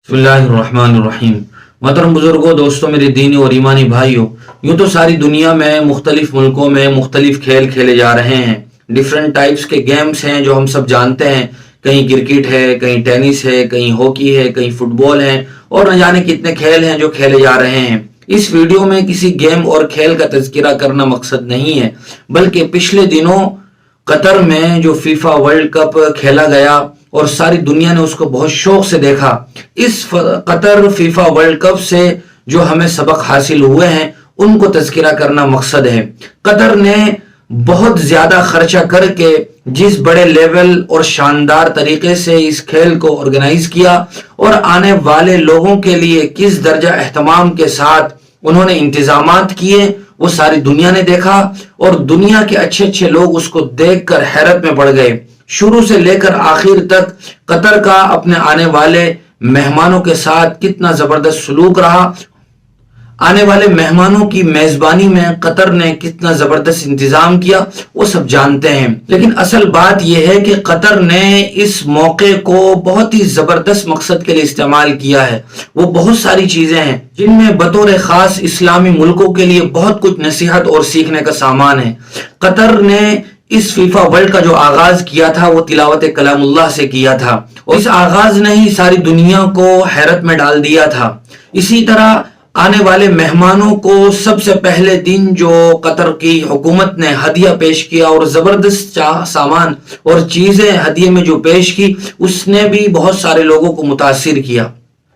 बिस्मिल्लाहिर्रहमानिर्रहीम। मोहतरम बुजुर्गों, दोस्तों, मेरे दीनी और ईमानी भाइयों, यूं तो सारी दुनिया में मुख्तलिफ मुल्कों में मुख्तलिफ खेल खेले जा रहे हैं। डिफरेंट टाइप्स के गेम्स हैं जो हम सब जानते हैं। कहीं क्रिकेट है, कहीं टेनिस है, कहीं हॉकी है, कहीं फुटबॉल है और न जाने कितने खेल हैं जो खेले जा रहे हैं। इस वीडियो में किसी गेम और खेल का तज़किरा करना मकसद नहीं है, बल्कि पिछले दिनों कतर में जो फीफा वर्ल्ड कप खेला गया और सारी दुनिया ने उसको बहुत शौक से देखा, इस कतर फीफा वर्ल्ड कप से जो हमें सबक हासिल हुए हैं उनको तज़किरा करना मकसद है। कतर ने बहुत ज्यादा खर्चा करके जिस बड़े लेवल और शानदार तरीके से इस खेल को ऑर्गेनाइज किया और आने वाले लोगों के लिए किस दर्जा एहतमाम के साथ उन्होंने इंतजामात किए, वो सारी दुनिया ने देखा और दुनिया के अच्छे अच्छे लोग उसको देखकर हैरत में पड़ गए। शुरू से लेकर आखिर तक कतर का अपने आने वाले मेहमानों के साथ कितना जबरदस्त सलूक रहा, आने वाले मेहमानों की मेजबानी में कतर ने कितना जबरदस्त इंतजाम किया, वो सब जानते हैं। लेकिन असल बात यह है कि कतर ने इस मौके को बहुत ही जबरदस्त मकसद के लिए इस्तेमाल किया है। वो बहुत सारी चीजें हैं जिनमें बतौर खास इस्लामी मुल्कों के लिए बहुत कुछ नसीहत और सीखने का सामान है। कतर ने इस फीफा वर्ल्ड का जो आगाज किया था वो तिलावत कलामुल्लाह से किया था और इस आगाज ने ही सारी दुनिया को हैरत में डाल दिया था। इसी तरह आने वाले मेहमानों को सबसे पहले दिन जो कतर की हुकूमत ने हदिया पेश किया और जबरदस्त सामान और चीजें हदिये में जो पेश की, उसने भी बहुत सारे लोगों को मुतासिर किया।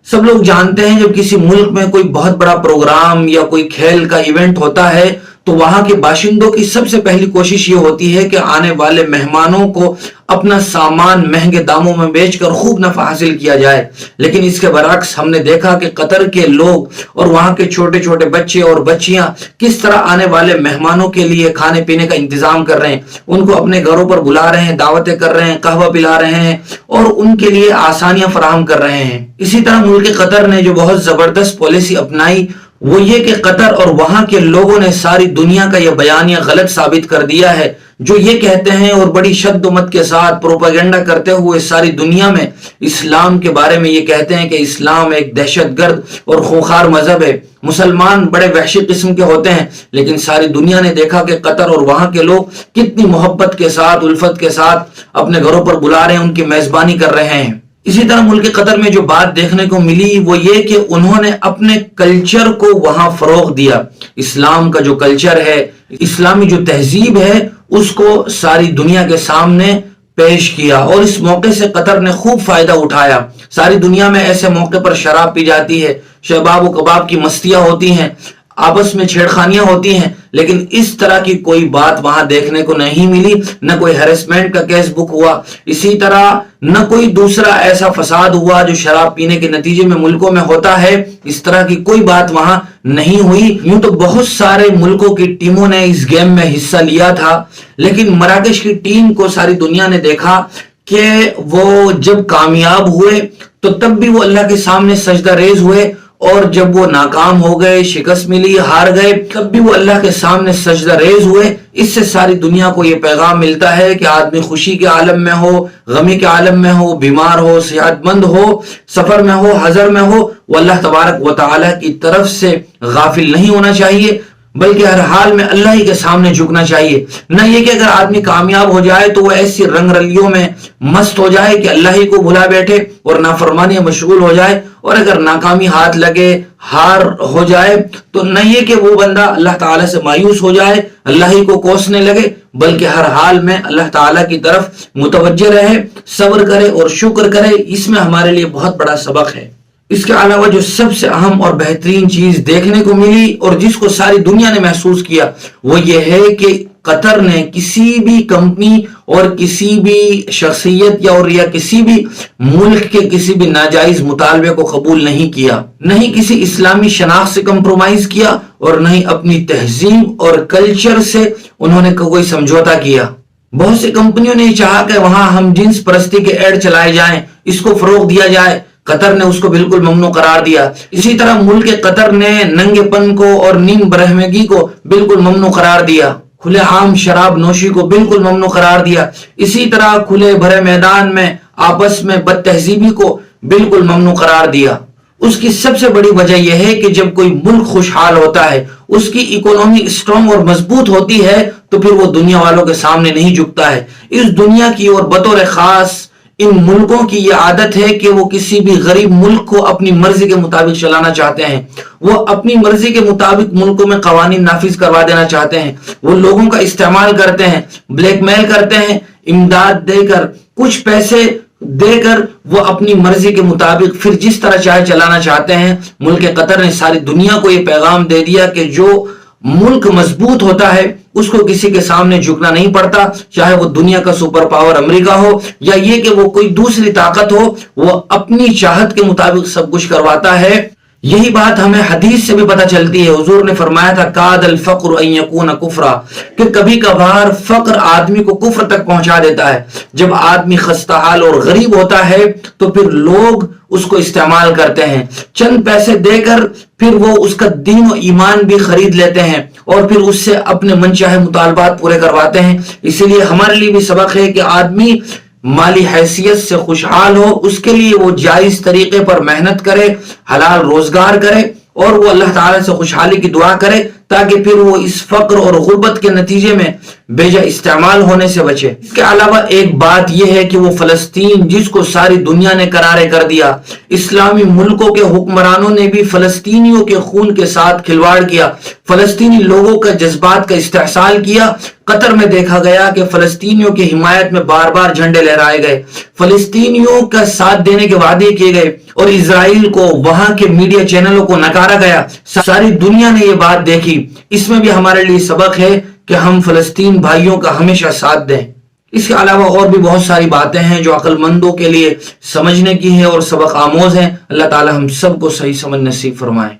सब लोग जानते हैं जब किसी मुल्क में कोई बहुत बड़ा प्रोग्राम या कोई खेल का इवेंट होता है तो वहां के बाशिंदों की सबसे पहली कोशिश ये होती है कि आने वाले मेहमानों को अपना सामान महंगे दामों में बेचकर खूब नफा हासिल किया जाए। लेकिन इसके बरअक्स हमने देखा कि कतर के लोग और वहां के छोटे छोटे बच्चे और बच्चियां किस तरह आने वाले मेहमानों के लिए खाने पीने का इंतजाम कर रहे हैं, उनको अपने घरों पर बुला रहे हैं, दावतें कर रहे हैं, कहवा पिला रहे हैं और उनके लिए आसानियां फराहम कर रहे हैं। इसी तरह मुल्क कतर ने जो बहुत जबरदस्त पॉलिसी अपनाई वो ये कि कतर और वहां के लोगों ने सारी दुनिया का यह बयानिया गलत साबित कर दिया है जो ये कहते हैं और बड़ी शद्दुमत के साथ प्रोपेगेंडा करते हुए सारी दुनिया में इस्लाम के बारे में ये कहते हैं कि इस्लाम एक दहशतगर्द और खूंखार मजहब है, मुसलमान बड़े वहशी किस्म के होते हैं। लेकिन सारी दुनिया ने देखा कि कतर और वहां के लोग कितनी मोहब्बत के साथ, उल्फत के साथ अपने घरों पर बुला रहे हैं, उनकी मेजबानी कर रहे हैं। इसी तरह मुल्क कतर में जो बात देखने को मिली वो ये कि उन्होंने अपने कल्चर को वहां फरोग दिया। इस्लाम का जो कल्चर है, इस्लामी जो तहजीब है, उसको सारी दुनिया के सामने पेश किया और इस मौके से कतर ने खूब फायदा उठाया। सारी दुनिया में ऐसे मौके पर शराब पी जाती है, शबाब व कबाब की मस्तियां होती हैं, आपस में छेड़खानियां होती हैं, लेकिन इस तरह की कोई बात वहां देखने को नहीं मिली। न कोई हैरेसमेंट का केस बुक हुआ, इसी तरह न कोई दूसरा ऐसा फसाद हुआ जो शराब पीने के नतीजे में मुल्कों में होता है। इस तरह की कोई बात वहां नहीं हुई। यूं तो बहुत सारे मुल्कों की टीमों ने इस गेम में हिस्सा लिया था, लेकिन मराकश की टीम को सारी दुनिया ने देखा कि वो जब कामयाब हुए तो तब भी वो अल्लाह के सामने सजदा रेज हुए और जब वो नाकाम हो गए, शिकस्त मिली, हार गए, तब भी वो अल्लाह के सामने सजदा रेज हुए। इससे सारी दुनिया को ये पैगाम मिलता है कि आदमी खुशी के आलम में हो, गमी के आलम में हो, बीमार हो, सेहतमंद हो, सफर में हो, हजर में हो, वो अल्लाह तबारक व तआला की तरफ से गाफिल नहीं होना चाहिए, बल्कि हर हाल में अल्लाह ही के सामने झुकना चाहिए। न ये कि अगर आदमी कामयाब हो जाए तो वो ऐसी रंग रलियों में मस्त हो जाए कि अल्लाह ही को भुला बैठे और नाफरमानी मशगूल हो जाए, और अगर नाकामी हाथ लगे, हार हो जाए तो न ये कि वो बंदा अल्लाह ताला से मायूस हो जाए, अल्लाह ही को कोसने लगे, बल्कि हर हाल में अल्लाह ताला की तरफ मुतवज्जे रहे, सब्र करे और शुक्र करे। इसमें हमारे लिए बहुत बड़ा सबक है। इसके अलावा जो सबसे अहम और बेहतरीन चीज देखने को मिली और जिसको सारी दुनिया ने महसूस किया वो ये है कि कतर ने किसी भी कंपनी और किसी भी शख्सियत या किसी भी मुल्क के किसी भी नाजायज मुतालबे को कबूल नहीं किया, नहीं किसी इस्लामी शनाख्त से कंप्रोमाइज किया और नहीं अपनी तहजीब और कल्चर से उन्होंने कोई समझौता किया। बहुत सी कंपनियों ने चाहा कि वहां हम जिन्स परस्ती के ऐड चलाए जाएं, इसको फरोग दिया जाए, कतर ने उसको बिल्कुल ममनू करार दिया। इसी तरह मुल्क कतर ने नंगेपन को और नीम बरहमगी को बिल्कुल ममनू करार दिया, खुले आम शराब नोशी को बिल्कुल ममनू करार दिया। इसी तरह खुले भरे मैदान में आपस में बद तहजीबी को बिल्कुल ममनू करार दिया। उसकी सबसे बड़ी वजह यह है कि जब कोई मुल्क खुशहाल होता है, उसकी इकोनॉमी स्ट्रांग और मजबूत होती है, तो फिर वो दुनिया वालों के सामने नहीं झुकता है। इस दुनिया की और बतौर खास इन मुल्कों की ये आदत है कि वो किसी भी गरीब मुल्क को अपनी मर्जी के मुताबिक चलाना चाहते हैं। वो अपनी मर्जी के मुताबिक मुल्कों में कवानीन नाफिज करवा देना चाहते हैं। वो लोगों का इस्तेमाल करते हैं, ब्लैकमेल करते हैं, इमदाद देकर, कुछ पैसे देकर वो अपनी मर्जी के मुताबिक फिर जिस तरह चाहे चलाना चाहते हैं। मुल्क कतर ने सारी दुनिया को ये पैगाम दे दिया कि जो मुल्क मजबूत होता है उसको किसी के सामने झुकना नहीं पड़ता, चाहे वो दुनिया का सुपर पावर अमेरिका हो या ये कि वो कोई दूसरी ताकत हो, वो अपनी चाहत के मुताबिक सब कुछ करवाता है। यही बात हमें हदीस से भी पता चलती है। हुजूर ने फरमाया था कादल फक्र अन यकून कुफ्रा, कि कभी कभार फक्र आदमी को कुफ्र तक पहुंचा देता है। जब आदमी खस्ताहाल और गरीब होता है तो फिर लोग उसको इस्तेमाल करते हैं, चंद पैसे देकर फिर वो उसका दीन और ईमान भी खरीद लेते हैं और फिर उससे अपने मनचाहे मुतालबात पूरे करवाते हैं। इसीलिए हमारे लिए भी सबक है कि आदमी माली हैसियत से खुशहाल हो, उसके लिए वो जायज तरीके पर मेहनत करे, हलाल रोजगार करे और वो अल्लाह ताला से खुशहाली की दुआ करे, ताकि फिर वो इस फक्र और गुर्बत के नतीजे में बेजा इस्तेमाल होने से बचे। इसके अलावा एक बात यह है कि वो फलस्तीन जिसको सारी दुनिया ने करारे कर दिया, इस्लामी मुल्कों के हुक्मरानों ने भी फलस्तीनियों के खून के साथ खिलवाड़ किया, फलस्तीनी लोगों का जज्बात का इस्तेहसाल किया। कतर में देखा गया कि फलस्तीनियों की हिमायत में बार बार झंडे लहराए गए, फलस्तीनियों का साथ देने के वादे किए गए और इजराइल को वहां के मीडिया चैनलों को नकारा गया। सारी दुनिया ने यह बात देखी। इसमें भी हमारे लिए सबक है कि हम फलस्तीन भाइयों का हमेशा साथ दें। इसके अलावा और भी बहुत सारी बातें हैं जो अक्लमंदों के लिए समझने की है और सबक आमोज हैं। अल्लाह ताला हम सबको सही समझ नसीब फरमाए।